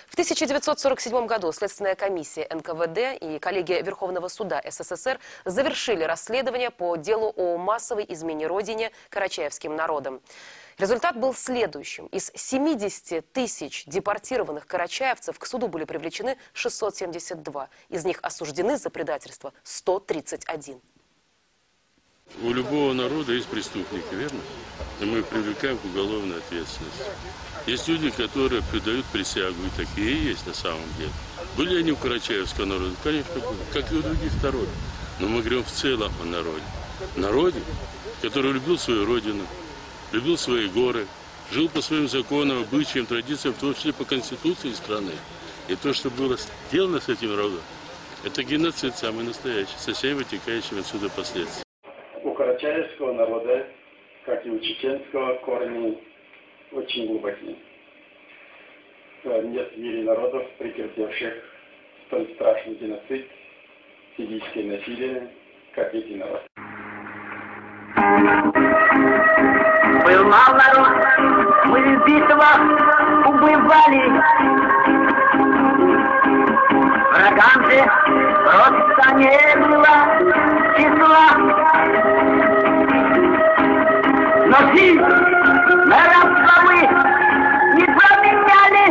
В 1947 году Следственная комиссия НКВД и коллегия Верховного суда СССР завершили расследование по делу о массовой измене родине карачаевским народом. Результат был следующим. Из 70 тысяч депортированных карачаевцев к суду были привлечены 672. Из них осуждены за предательство 131. У любого народа есть преступники, верно? И мы их привлекаем к уголовной ответственности. Есть люди, которые придают присягу, и такие есть на самом деле. Были они у карачаевского народа? Конечно, были, как и у других народов. Но мы говорим в целом о народе. Народе, который любил свою родину, любил свои горы, жил по своим законам, обычаям, традициям, в том числе по конституции страны. И то, что было сделано с этим народом, это геноцид самый настоящий, со всеми вытекающими отсюда последствиями. У карачаевского народа, как и у чеченского, корни очень глубокие. Нет в мире народов, претерпевших столь страшный геноцид, физическое насилие, как эти народы. Был мал народ, мы в битвах убывали. Врагам же просто не было числа. Но жизнь на рабство мы не променяли.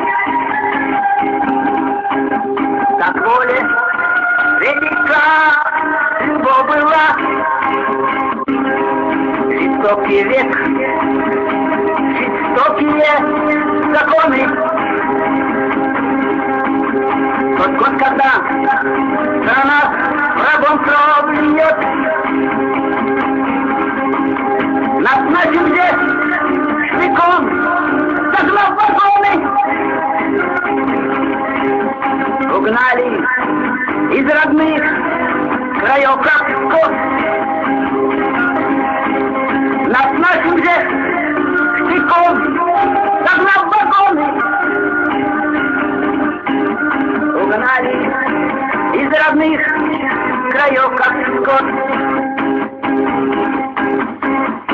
Так воля велика любовь была. Жестокий век, жестокие законы. Тот год, когда страна врагом кровь льет, нас на земле штыком загнав вагоны. Угнали из родных краев как скот. Нас на земле штыком загнав вагоны. Угнали из родных краев как скот.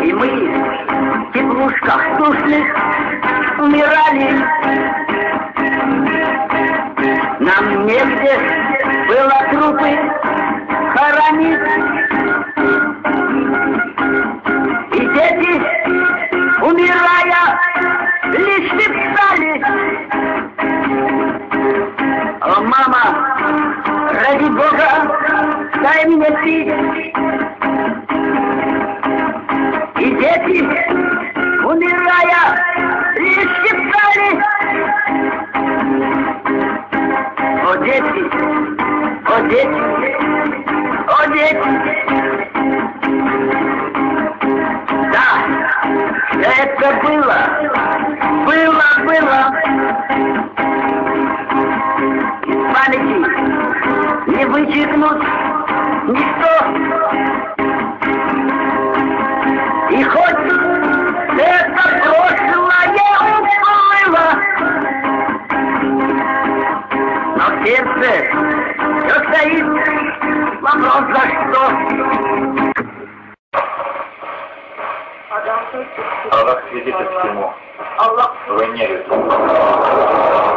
И мы в теплушках сушных умирали. Нам негде было трупы хоронить. И дети, умирая, лишь шептали: о, мама, ради Бога, дай мне пить. И дети, умирая, лишь шептали: о, дети, о, дети, о, дети. Да, это было. Из памяти не вычеркнуть никто. И хоть это прошлое уплыло, но в сердце все стоит вопрос, за что. Аллах свидетель всему. Вы не верите.